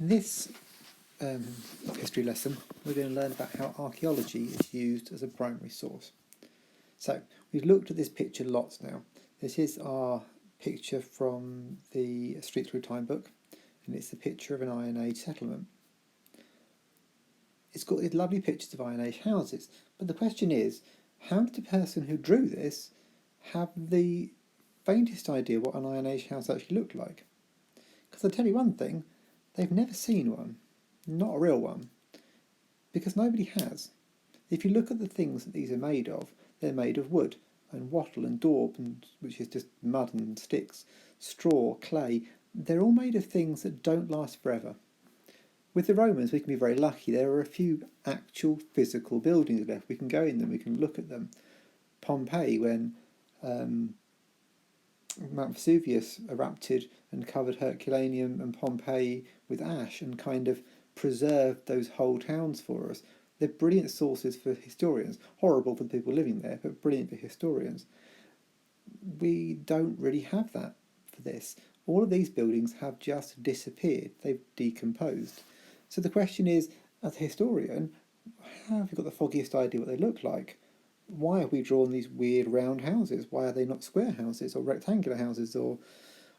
In this history lesson, we're going to learn about how archaeology is used as a primary source. So, we've looked at this picture lots now. This is our picture from the Street Through Time book, and it's the picture of an Iron Age settlement. It's got these lovely pictures of Iron Age houses, but the question is, how did the person who drew this have the faintest idea what an Iron Age house actually looked like? Because I'll tell you one thing, they've never seen one, not a real one, because nobody has. If you look at the things that these are made of, they're made of wood and wattle and daub, which is just mud and sticks, straw, clay. They're all made of things that don't last forever. With the Romans, we can be very lucky. There are a few actual physical buildings left. We can go in them, we can look at them. Pompeii, when Mount Vesuvius erupted and covered Herculaneum and Pompeii with ash and kind of preserved those whole towns for us. They're brilliant sources for historians. Horrible for the people living there, but brilliant for historians. We don't really have that for this. All of these buildings have just disappeared. They've decomposed. So the question is, as a historian, how have you got the foggiest idea what they look like? Why have we drawn these weird round houses? Why are they not square houses or rectangular houses or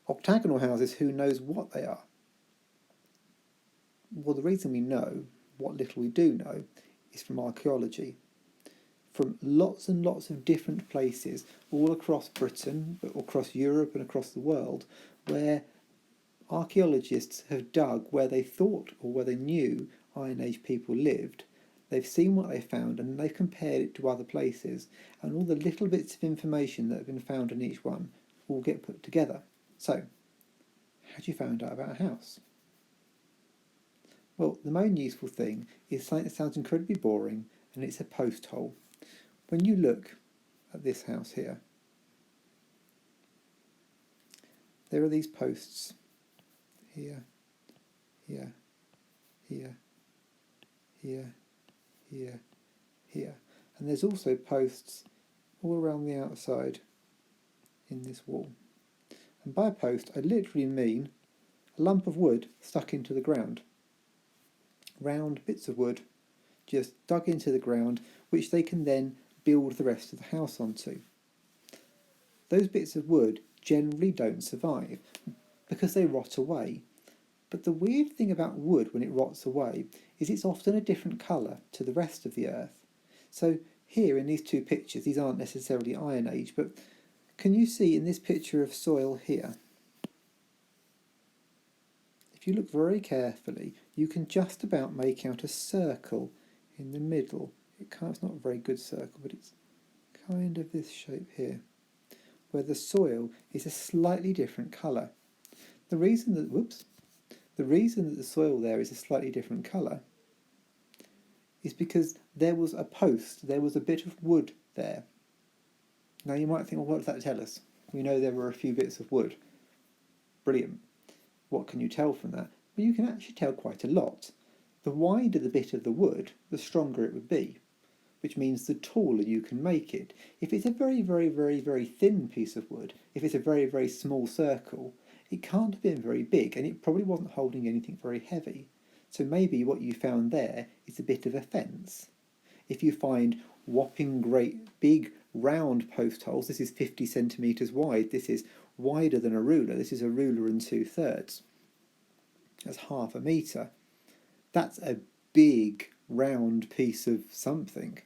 octagonal houses? Who knows what they are? Well, the reason we know, what little we do know, is from archaeology. From lots and lots of different places, all across Britain, across Europe and across the world, where archaeologists have dug where they thought or where they knew Iron Age people lived. They've seen what they found and they've compared it to other places, and all the little bits of information that have been found in each one all get put together. So, how do you find out about a house? Well, the main useful thing is something that sounds incredibly boring, and it's a post hole. When you look at this house here, there are these posts here, here, here, here, here, here, and there's also posts all around the outside in this wall. And by a post I literally mean a lump of wood stuck into the ground. Round bits of wood just dug into the ground, which they can then build the rest of the house onto. Those bits of wood generally don't survive because they rot away. But the weird thing about wood when it rots away is it's often a different colour to the rest of the earth. So here in these two pictures, these aren't necessarily Iron Age, but can you see in this picture of soil here? If you look very carefully, you can just about make out a circle in the middle. It's not a very good circle, but it's kind of this shape here, where the soil is a slightly different colour. The reason that the soil there is a slightly different colour is because there was a post, there was a bit of wood there. Now you might think, well, what does that tell us? We know there were a few bits of wood. Brilliant. What can you tell from that? Well, you can actually tell quite a lot. The wider the bit of the wood, the stronger it would be, which means the taller you can make it. If it's a very, very, very, very thin piece of wood, if it's a very, very small circle, it can't have been very big, and it probably wasn't holding anything very heavy. So maybe what you found there is a bit of a fence. If you find whopping great big round post holes, this is 50 centimetres wide, this is wider than a ruler, this is a ruler and 2/3. That's half a metre. That's a big round piece of something.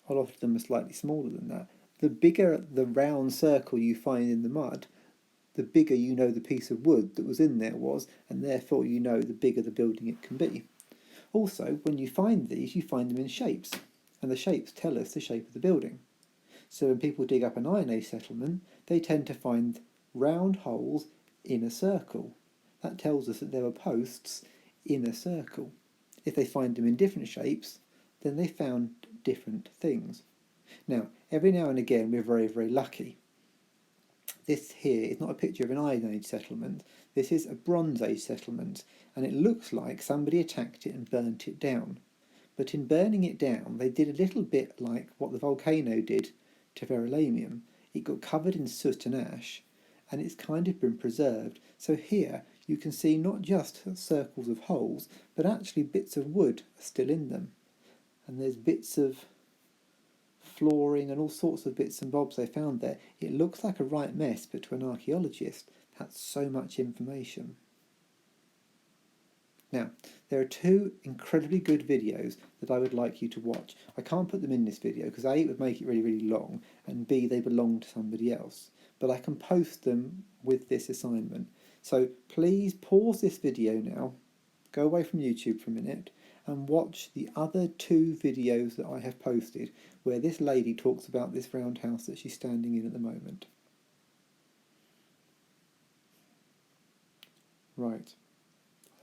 A lot of them are slightly smaller than that. The bigger the round circle you find in the mud, the bigger you know the piece of wood that was in there was, and therefore you know the bigger the building it can be. Also, when you find these, you find them in shapes, and the shapes tell us the shape of the building. So when people dig up an Iron Age settlement, they tend to find round holes in a circle. That tells us that there were posts in a circle. If they find them in different shapes, then they found different things. Now, every now and again we're very, very lucky. This here is not a picture of an Iron Age settlement, this is a Bronze Age settlement, and it looks like somebody attacked it and burnt it down. But in burning it down, they did a little bit like what the volcano did to Verulamium. It got covered in soot and ash, and it's kind of been preserved. So here you can see not just circles of holes, but actually bits of wood are still in them. And there's bits of flooring and all sorts of bits and bobs they found there. It looks like a right mess, but to an archaeologist, that's so much information. Now, there are two incredibly good videos that I would like you to watch. I can't put them in this video because A, it would make it really, really long, and B, they belong to somebody else. But I can post them with this assignment. So please pause this video now, go away from YouTube for a minute, and watch the other two videos that I have posted where this lady talks about this roundhouse that she's standing in at the moment. Right.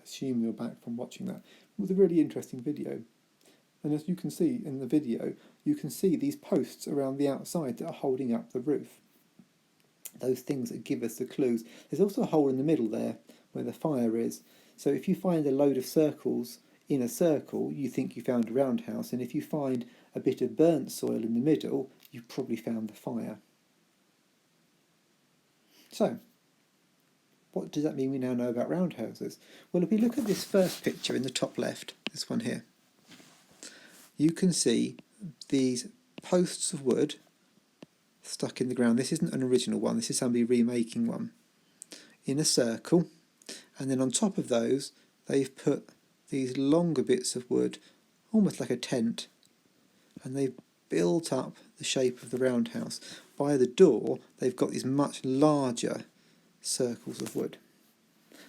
Assume you're back from watching that. It was a really interesting video, and as you can see in the video, you can see these posts around the outside that are holding up the roof. Those things that give us the clues. There's also a hole in the middle there where the fire is, so if you find a load of circles in a circle, you think you found a roundhouse, and if you find a bit of burnt soil in the middle, you've probably found the fire. So, what does that mean we now know about roundhouses? Well, if we look at this first picture in the top left, this one here, you can see these posts of wood stuck in the ground. This isn't an original one, this is somebody remaking one, in a circle, and then on top of those they've put these longer bits of wood, almost like a tent, and they've built up the shape of the roundhouse. By the door they've got these much larger circles of wood.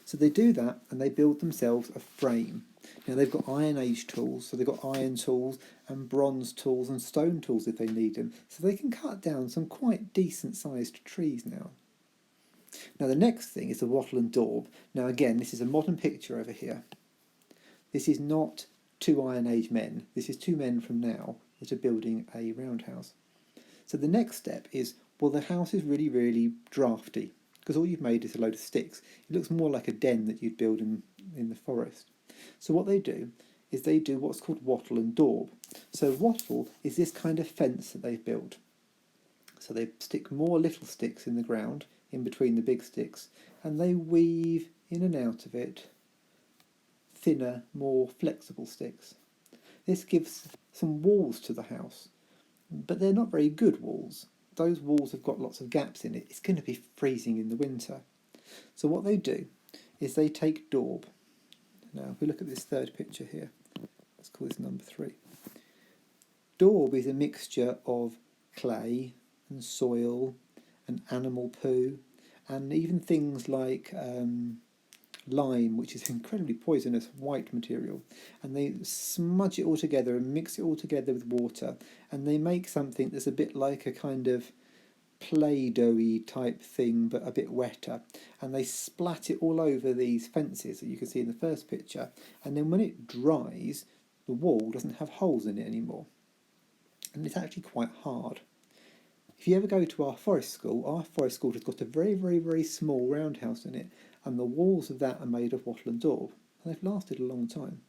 So they do that and they build themselves a frame. Now they've got Iron Age tools, so they've got iron tools and bronze tools and stone tools if they need them, so they can cut down some quite decent sized trees now. Now the next thing is the wattle and daub. Now again, this is a modern picture over here. This is not two Iron Age men, this is two men from now that are building a roundhouse. So the next step is, well, the house is really, really drafty, because all you've made is a load of sticks. It looks more like a den that you'd build in the forest. So what they do is they do what's called wattle and daub. So wattle is this kind of fence that they've built. So they stick more little sticks in the ground, in between the big sticks, and they weave in and out of it thinner, more flexible sticks. This gives some walls to the house, but they're not very good walls. Those walls have got lots of gaps in it. It's going to be freezing in the winter. So what they do is they take daub. Now, if we look at this third picture here, let's call this number 3. Daub is a mixture of clay and soil and animal poo, and even things like lime, which is incredibly poisonous white material, and they smudge it all together and mix it all together with water, and they make something that's a bit like a kind of Play-Doh-y type thing, but a bit wetter, and they splat it all over these fences that you can see in the first picture, and then when it dries, the wall doesn't have holes in it anymore, and it's actually quite hard. If you ever go to our forest school has got a very, very, very small roundhouse in it, and the walls of that are made of wattle and daub, and they've lasted a long time.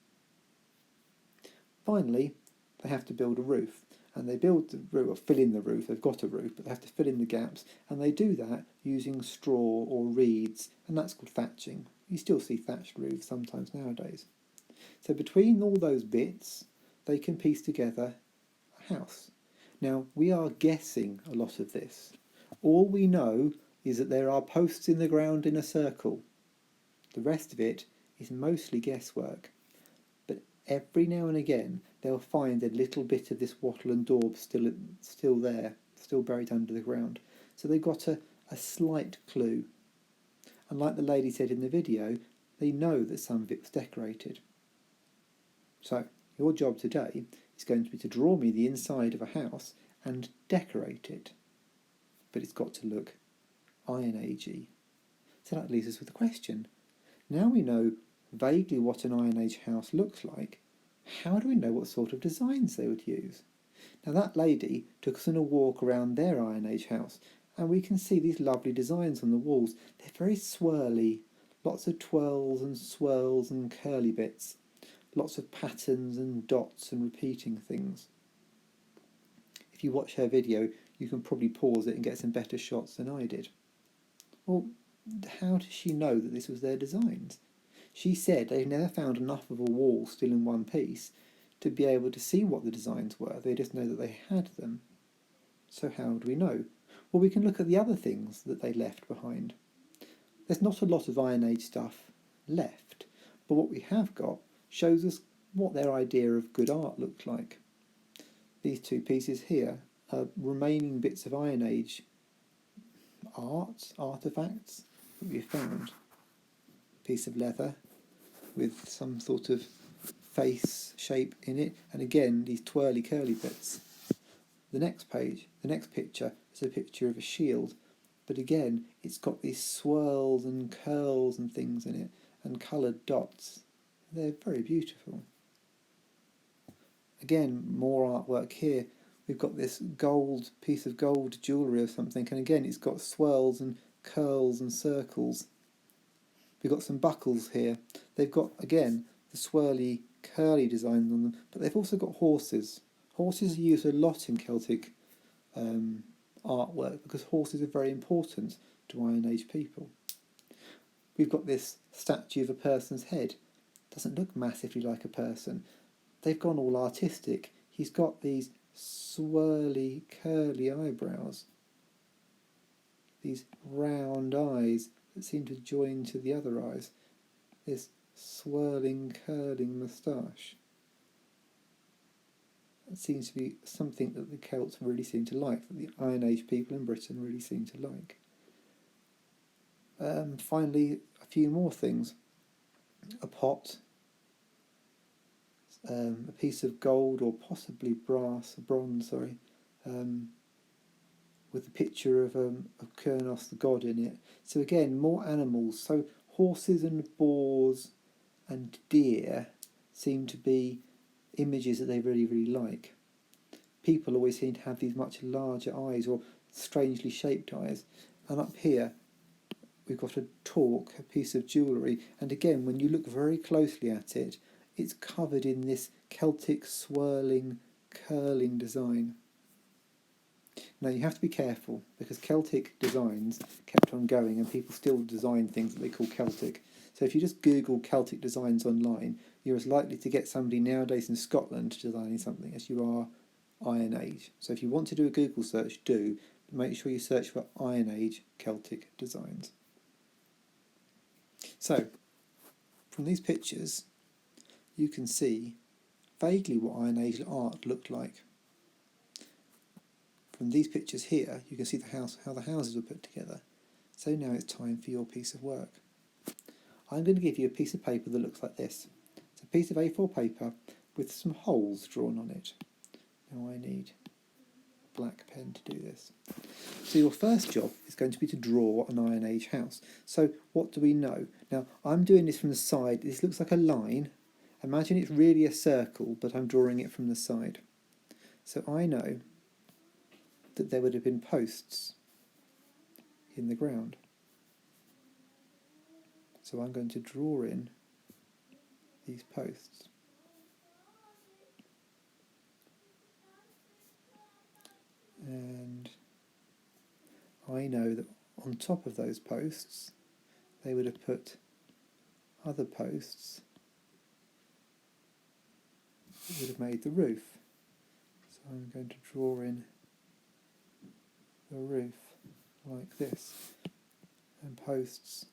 Finally, they have to build a roof, and they build the roof, or fill in the roof. They've got a roof, but they have to fill in the gaps, and they do that using straw or reeds, and that's called thatching. You still see thatched roofs sometimes nowadays. So between all those bits, they can piece together a house. Now, we are guessing a lot of this. All we know is that there are posts in the ground in a circle. The rest of it is mostly guesswork. But every now and again, they'll find a little bit of this wattle and daub still there, still buried under the ground. So they've got a slight clue. And like the lady said in the video, they know that some of it was decorated. So, your job today is going to be to draw me the inside of a house and decorate it. But it's got to look Iron Agey. So that leaves us with a question. Now we know vaguely what an Iron Age house looks like, how do we know what sort of designs they would use? Now that lady took us on a walk around their Iron Age house, and we can see these lovely designs on the walls. They're very swirly, lots of twirls and swirls and curly bits, lots of patterns and dots and repeating things. If you watch her video, you can probably pause it and get some better shots than I did. Well, how does she know that this was their designs? She said they've never found enough of a wall still in one piece to be able to see what the designs were. They just know that they had them. So how do we know? Well, we can look at the other things that they left behind. There's not a lot of Iron Age stuff left, but what we have got shows us what their idea of good art looked like. These two pieces here are remaining bits of Iron Age artefacts that we found. A piece of leather with some sort of face shape in it, and again these twirly curly bits. The next picture is a picture of a shield, but again it's got these swirls and curls and things in it, and coloured dots. They're very beautiful. Again, more artwork here. We've got this piece of gold jewellery or something, and again it's got swirls and curls and circles. We've got some buckles here. They've got, again, the swirly, curly designs on them, but they've also got horses. Horses are used a lot in Celtic artwork because horses are very important to Iron Age people. We've got this statue of a person's head. Doesn't look massively like a person. They've gone all artistic. He's got these swirly, curly eyebrows. These round eyes that seem to join to the other eyes. This swirling, curling moustache. That seems to be something that the Celts really seem to like, that the Iron Age people in Britain really seem to like. Finally, a few more things. A pot, a piece of gold or possibly bronze, with a picture of Kurnos the god in it. So again, more animals. So horses and boars and deer seem to be images that they really, really like. People always seem to have these much larger eyes or strangely shaped eyes. And up here, we've got a torque, a piece of jewellery. And again, when you look very closely at it, it's covered in this Celtic swirling, curling design. Now you have to be careful because Celtic designs kept on going and people still design things that they call Celtic. So if you just Google Celtic designs online, you're as likely to get somebody nowadays in Scotland designing something as you are Iron Age. So if you want to do a Google search, do, but make sure you search for Iron Age Celtic designs. So, from these pictures, you can see vaguely what Iron Age art looked like. From these pictures here, you can see how the houses were put together. So now it's time for your piece of work. I'm going to give you a piece of paper that looks like this. It's a piece of A4 paper with some holes drawn on it. Now I need a black pen to do this. So your first job is going to be to draw an Iron Age house. So what do we know? Now I'm doing this from the side. This looks like a line. Imagine it's really a circle, but I'm drawing it from the side. So I know that there would have been posts in the ground. So I'm going to draw in these posts. And I know that on top of those posts they would have put other posts that would have made the roof. So I'm going to draw in the roof like this, and posts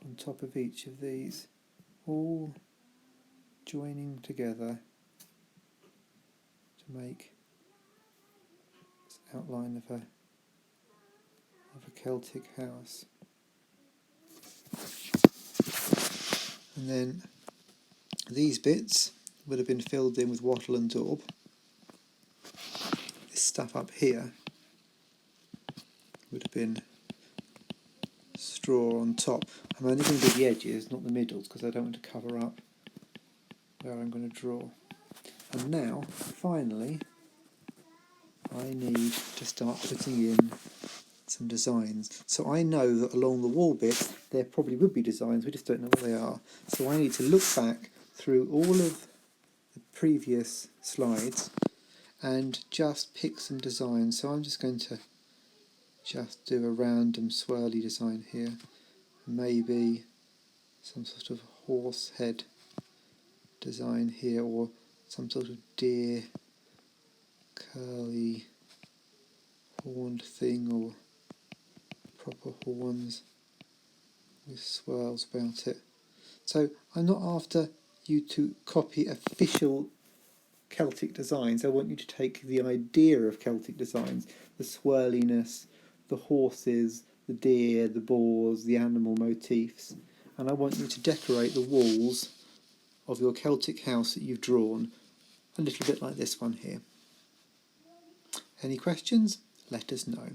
on top of each of these, all joining together to make this outline of a Celtic house. And then these bits would have been filled in with wattle and daub. This stuff up here would have been straw on top. I'm only going to do the edges, not the middles, because I don't want to cover up where I'm going to draw. And now, finally, I need to start putting in some designs. So I know that along the wall bit there probably would be designs, we just don't know what they are. So I need to look back through all of the previous slides and just pick some designs. So I'm just going to just do a random swirly design here. Maybe some sort of horse head design here, or some sort of deer curly horned thing, or proper horns with swirls about it. So I'm not after you to copy official Celtic designs. I want you to take the idea of Celtic designs, the swirliness, the horses, the deer, the boars, the animal motifs, and I want you to decorate the walls of your Celtic house that you've drawn a little bit like this one here. Any questions? Let us know.